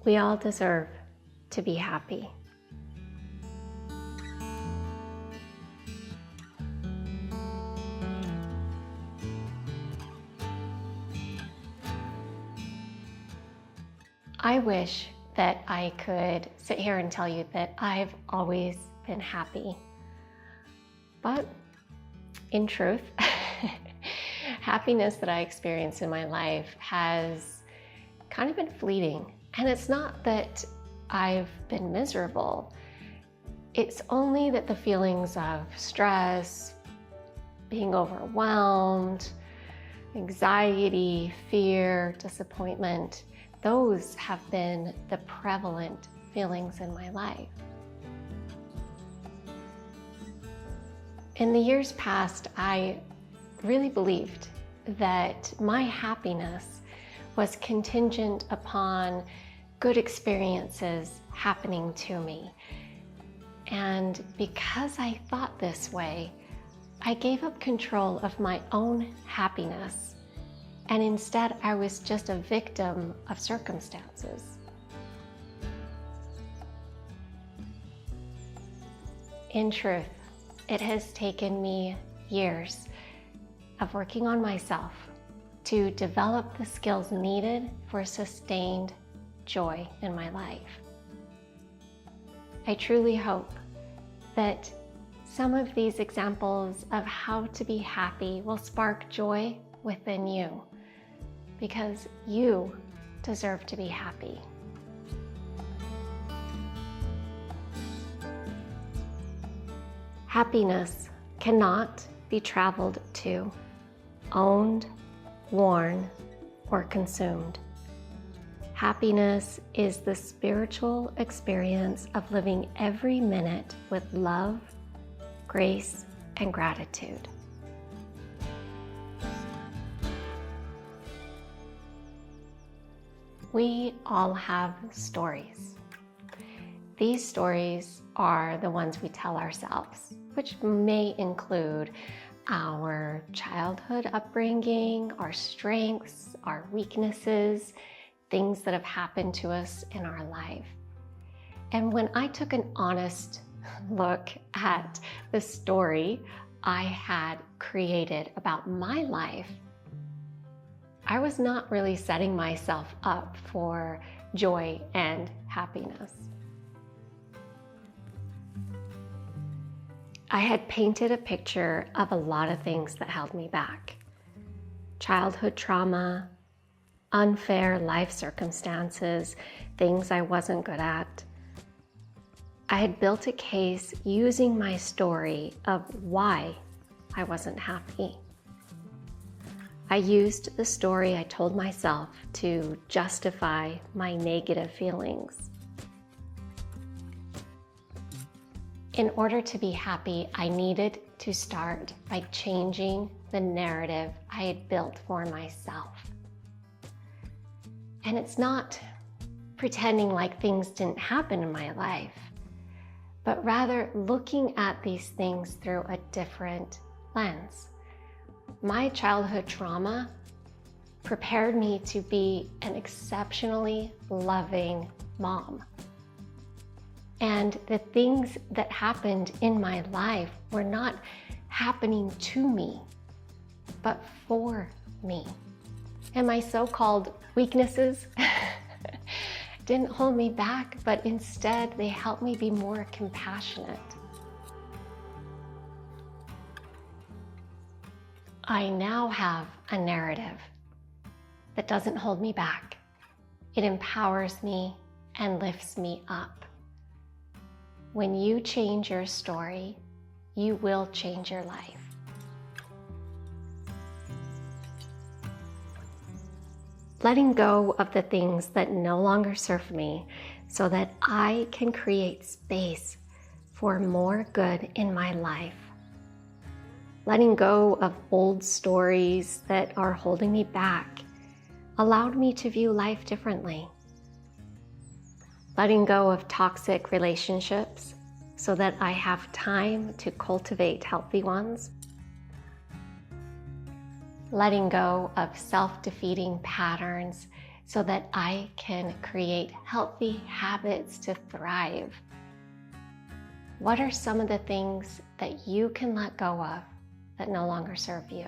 We all deserve to be happy. I wish that I could sit here and tell you that I've always been happy. But in truth, happiness that I experience in my life has kind of been fleeting. And it's not that I've been miserable. It's only that the feelings of stress, being overwhelmed, anxiety, fear, disappointment, those have been the prevalent feelings in my life. In the years past, I really believed that my happiness was contingent upon good experiences happening to me. And because I thought this way, I gave up control of my own happiness. And instead, I was just a victim of circumstances. In truth, it has taken me years of working on myself to develop the skills needed for sustained joy in my life. I truly hope that some of these examples of how to be happy will spark joy within you, because you deserve to be happy. Happiness cannot be traveled to, owned, worn, or consumed. Happiness is the spiritual experience of living every minute with love, grace, and gratitude. We all have stories. These stories are the ones we tell ourselves, which may include our childhood upbringing, our strengths, our weaknesses, things that have happened to us in our life. And when I took an honest look at the story I had created about my life, I was not really setting myself up for joy and happiness. I had painted a picture of a lot of things that held me back. Childhood trauma, unfair life circumstances, things I wasn't good at. I had built a case using my story of why I wasn't happy. I used the story I told myself to justify my negative feelings. In order to be happy, I needed to start by changing the narrative I had built for myself. And it's not pretending like things didn't happen in my life, but rather looking at these things through a different lens. My childhood trauma prepared me to be an exceptionally loving mom. And the things that happened in my life were not happening to me, but for me. And my so-called weaknesses didn't hold me back, but instead they helped me be more compassionate. I now have a narrative that doesn't hold me back. It empowers me and lifts me up. When you change your story, you will change your life. Letting go of the things that no longer serve me so that I can create space for more good in my life. Letting go of old stories that are holding me back allowed me to view life differently. Letting go of toxic relationships so that I have time to cultivate healthy ones. Letting go of self-defeating patterns so that I can create healthy habits to thrive? What are some of the things that you can let go of that no longer serve you?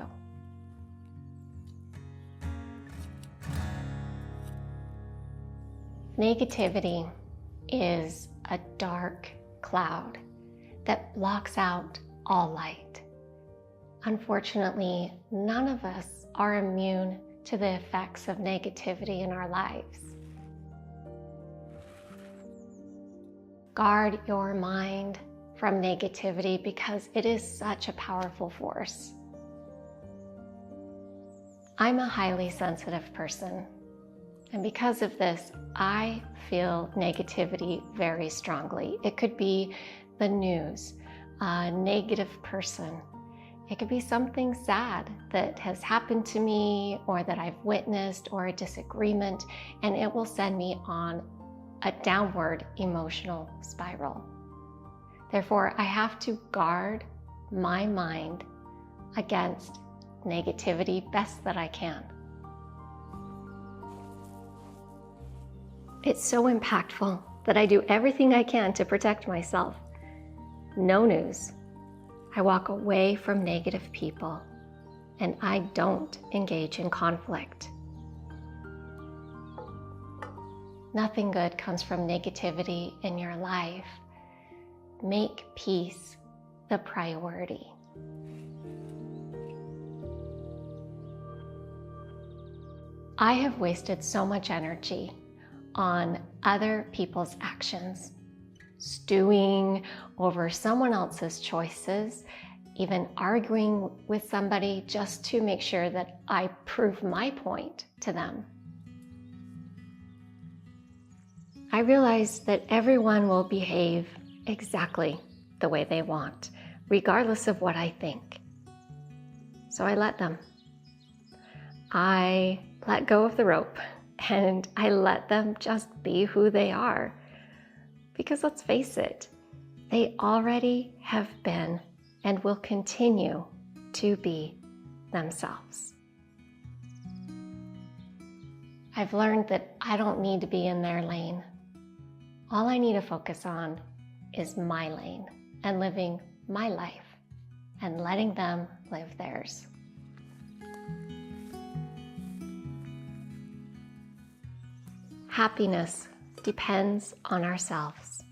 Negativity is a dark cloud that blocks out all light. Unfortunately, none of us are immune to the effects of negativity in our lives. Guard your mind from negativity because it is such a powerful force. I'm a highly sensitive person, and because of this, I feel negativity very strongly. It could be the news, a negative person. It could be something sad that has happened to me or that I've witnessed, or a disagreement, and it will send me on a downward emotional spiral. Therefore, I have to guard my mind against negativity best that I can. It's so impactful that I do everything I can to protect myself. No news. I walk away from negative people, and I don't engage in conflict. Nothing good comes from negativity in your life. Make peace the priority. I have wasted so much energy on other people's actions, stewing over someone else's choices, even arguing with somebody just to make sure that I prove my point to them. I realize that everyone will behave exactly the way they want, regardless of what I think. So I let them. I let go of the rope and I let them just be who they are. Because let's face it, they already have been and will continue to be themselves. I've learned that I don't need to be in their lane. All I need to focus on is my lane and living my life and letting them live theirs. Happiness depends on ourselves.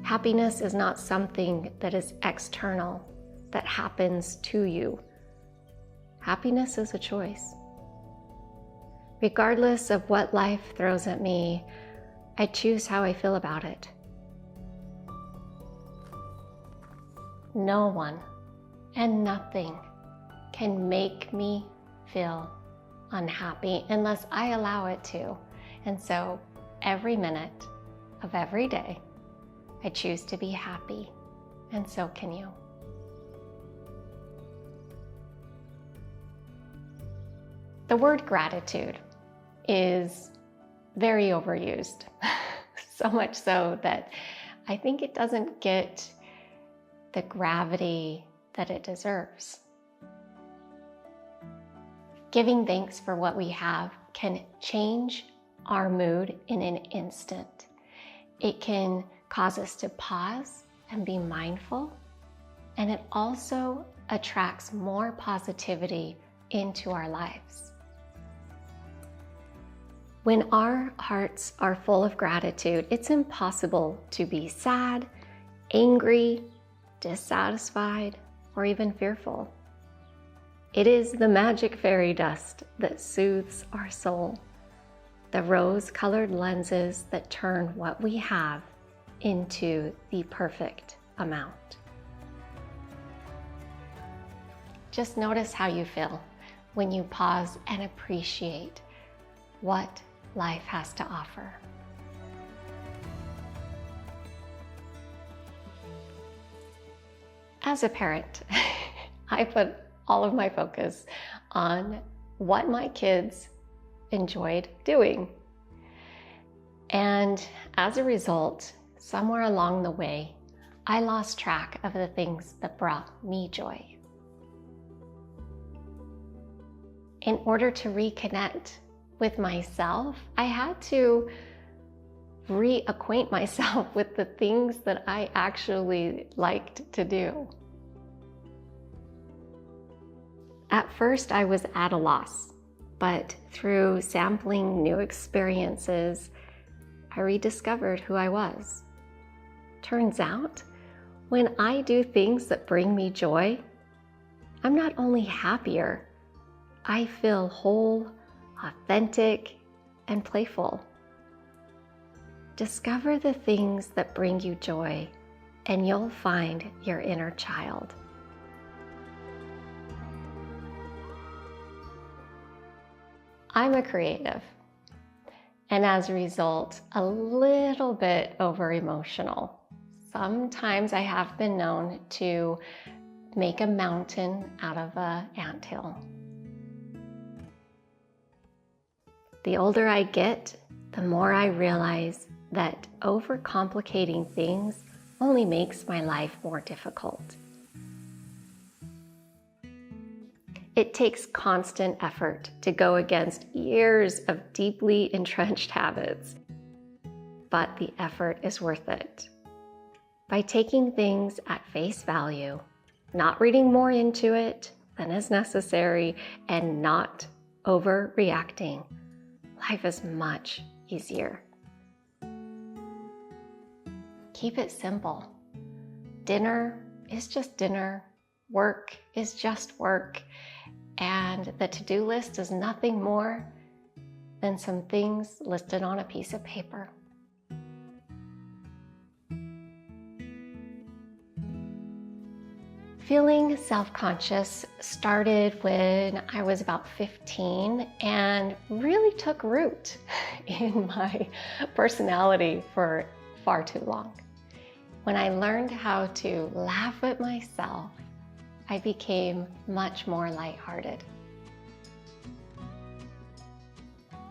Happiness is not something that is external, that happens to you. Happiness is a choice. Regardless of what life throws at me, I choose how I feel about it. No one and nothing can make me feel unhappy unless I allow it to. And so every minute of every day, I choose to be happy, and so can you. The word gratitude is very overused, so much so that I think it doesn't get the gravity that it deserves. Giving thanks for what we have can change our mood in an instant. It can cause us to pause and be mindful, and it also attracts more positivity into our lives. When our hearts are full of gratitude, it's impossible to be sad, angry, dissatisfied, or even fearful. It is the magic fairy dust that soothes our soul, the rose-colored lenses that turn what we have into the perfect amount. Just notice how you feel when you pause and appreciate what life has to offer. As a parent, I put all of my focus on what my kids enjoyed doing. And as a result, somewhere along the way, I lost track of the things that brought me joy. in order to reconnect with myself, I had to reacquaint myself with the things that I actually liked to do. At first, I was at a loss, but through sampling new experiences, I rediscovered who I was. Turns out, when I do things that bring me joy, I'm not only happier, I feel whole, authentic, and playful. Discover the things that bring you joy, and you'll find your inner child. I'm a creative, and as a result, a little bit over-emotional. Sometimes I have been known to make a mountain out of an anthill. The older I get, the more I realize that overcomplicating things only makes my life more difficult. It takes constant effort to go against years of deeply entrenched habits, but the effort is worth it. By taking things at face value, not reading more into it than is necessary, and not overreacting, life is much easier. Keep it simple. Dinner is just dinner. Work is just work. And the to-do list is nothing more than some things listed on a piece of paper. Feeling self-conscious started when I was about 15 and really took root in my personality for far too long. When I learned how to laugh at myself, I became much more lighthearted.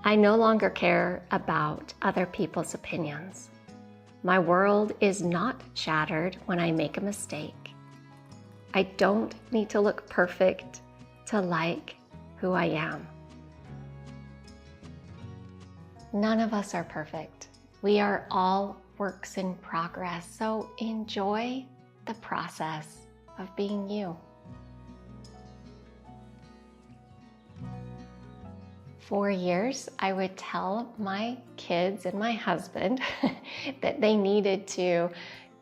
I no longer care about other people's opinions. My world is not shattered when I make a mistake. I don't need to look perfect to like who I am. None of us are perfect. We are all works in progress, so enjoy the process of being you. For years, I would tell my kids and my husband that they needed to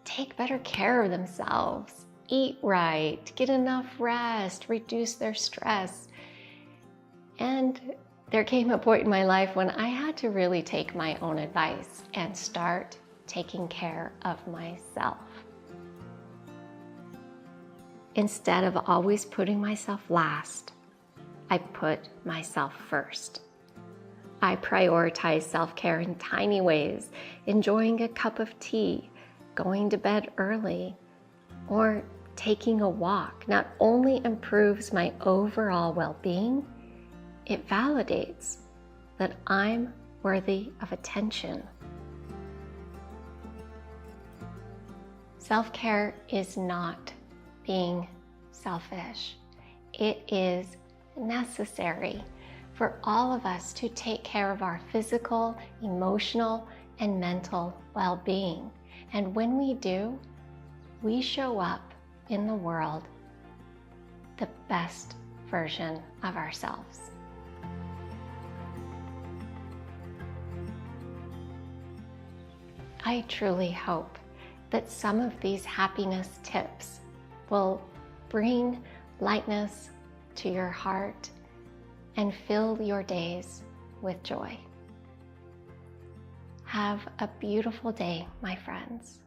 take better care of themselves, eat right, get enough rest, reduce their stress. And there came a point in my life when I had to really take my own advice and start taking care of myself. Instead of always putting myself last, I put myself first. I prioritize self-care in tiny ways, enjoying a cup of tea, going to bed early, or taking a walk not only improves my overall well-being, it validates that I'm worthy of attention. Self-care is not being selfish. It is necessary for all of us to take care of our physical, emotional, and mental well-being. And when we do, we show up in the world the best version of ourselves. I truly hope that some of these happiness tips will bring lightness to your heart and fill your days with joy. Have a beautiful day, my friends.